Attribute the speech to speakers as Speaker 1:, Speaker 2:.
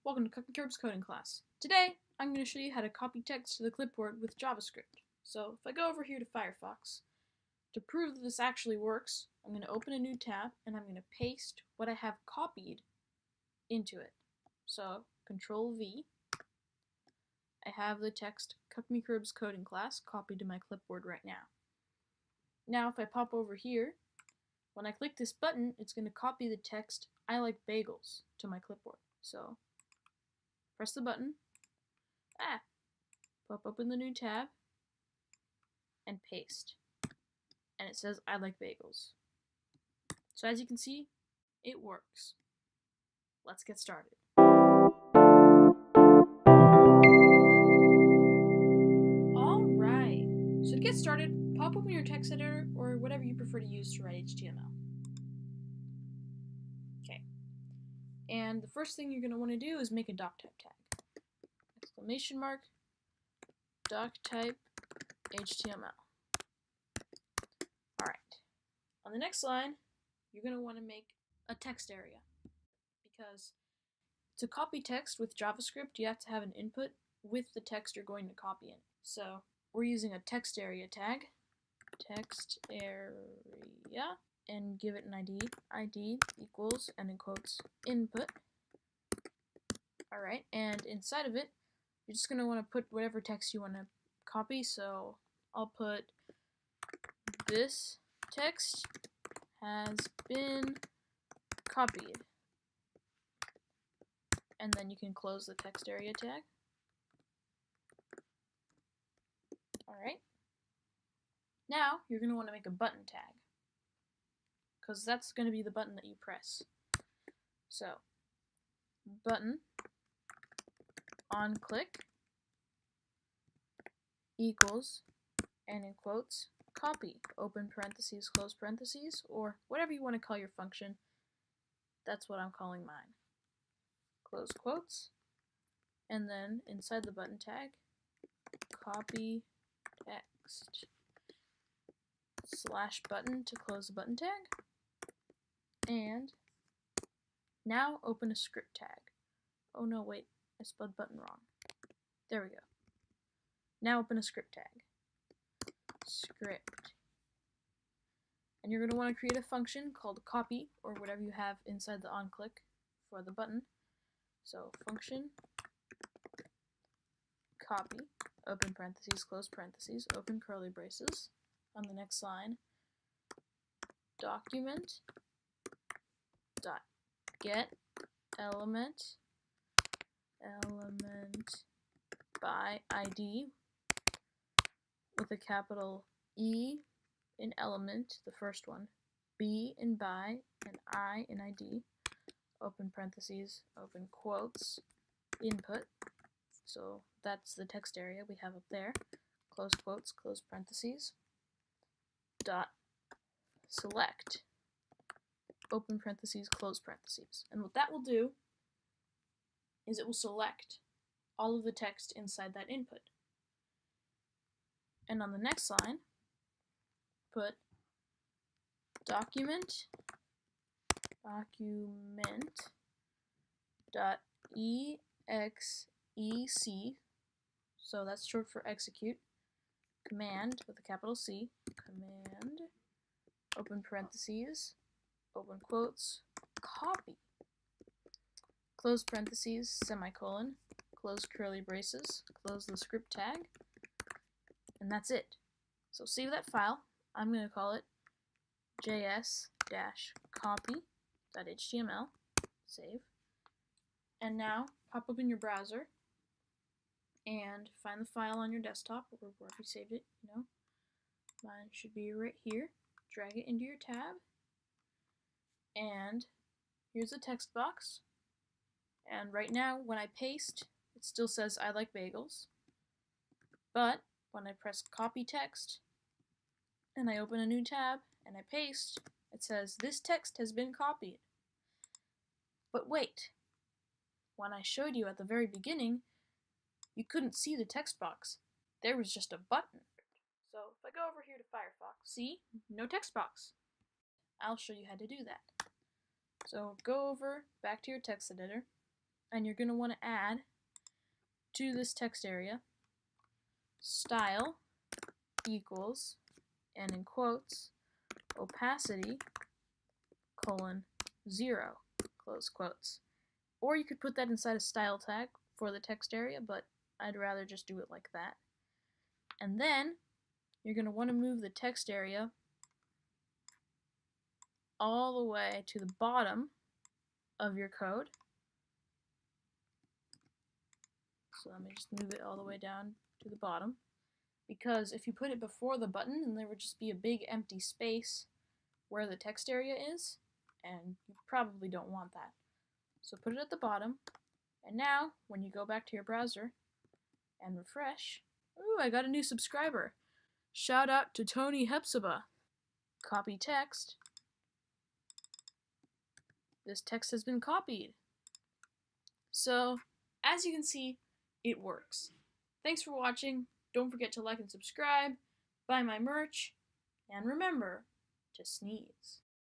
Speaker 1: Welcome to Cukmekerb's coding class. Today, I'm going to show you how to copy text to the clipboard with JavaScript. So if I go over here to Firefox, to prove that this actually works, I'm going to open a new tab and I'm going to paste what I have copied into it. So Control V, I have the text Cukmekerb's coding class copied to my clipboard right now. Now if I pop over here, when I click this button, it's going to copy the text I like bagels to my clipboard. So press the button, pop open the new tab, and paste. And it says I like bagels. So as you can see, it works. Let's get started. Alright, so to get started, pop open your text editor or whatever you prefer to use to write HTML. Okay, and the first thing you're going to want to do is make a doctype tag. Exclamation mark, doctype HTML. Alright, on the next line, you're going to want to make a text area, because to copy text with JavaScript, you have to have an input with the text you're going to copy in. So we're using a text area tag, text area, and give it an ID. ID equals, and in quotes, input. Alright, and inside of it, you're just going to want to put whatever text you want to copy. So I'll put this text has been copied. And then you can close the text area tag. Alright. Now you're going to want to make a button tag, because that's going to be the button that you press. So button on click equals, and in quotes, copy, open parentheses, close parentheses, or whatever you want to call your function. That's what I'm calling mine. Close quotes, and then inside the button tag, copy text / button to close the button tag, and now open a script tag. Oh no, wait, I spelled button wrong. There we go. Now open a script tag. Script. And you're going to want to create a function called copy, or whatever you have inside the onClick for the button. So function copy, open parentheses, close parentheses, open curly braces. On the next line, document dot get element by ID with a capital E in element, the first one, B in by, and I in ID, open parentheses, open quotes, input, so that's the text area we have up there, close quotes, close parentheses, dot select, open parentheses, close parentheses. And what that will do is it will select all of the text inside that input. And on the next line, put document dot exec, so that's short for execute, command with a capital C, command, open parentheses, open quotes, copy, close parentheses, semicolon, close curly braces, close the script tag, and that's it. So save that file. I'm going to call it js-copy.html, save, and now pop open your browser and find the file on your desktop or wherever you saved it, Mine should be right here. Drag it into your tab, and here's a text box, and right now when I paste, it still says I like bagels, but when I press copy text and I open a new tab and I paste, it says this text has been copied. But wait, when I showed you at the very beginning, you couldn't see the text box. There was just a button. So if I go over here to Firefox, see? No text box. I'll show you how to do that. So go over back to your text editor, and you're going to want to add to this text area style equals, and in quotes, opacity colon 0, close quotes. Or you could put that inside a style tag for the text area, but I'd rather just do it like that. And then you're going to want to move the text area all the way to the bottom of your code. So let me just move it all the way down to the bottom, because if you put it before the button, then there would just be a big empty space where the text area is, and you probably don't want that. So put it at the bottom, and now when you go back to your browser and refresh, ooh, I got a new subscriber. Shout out to Tony Hepzibah. Copy text. This text has been copied. So, as you can see, it works. Thanks for watching. Don't forget to like and subscribe, buy my merch, and remember to sneeze.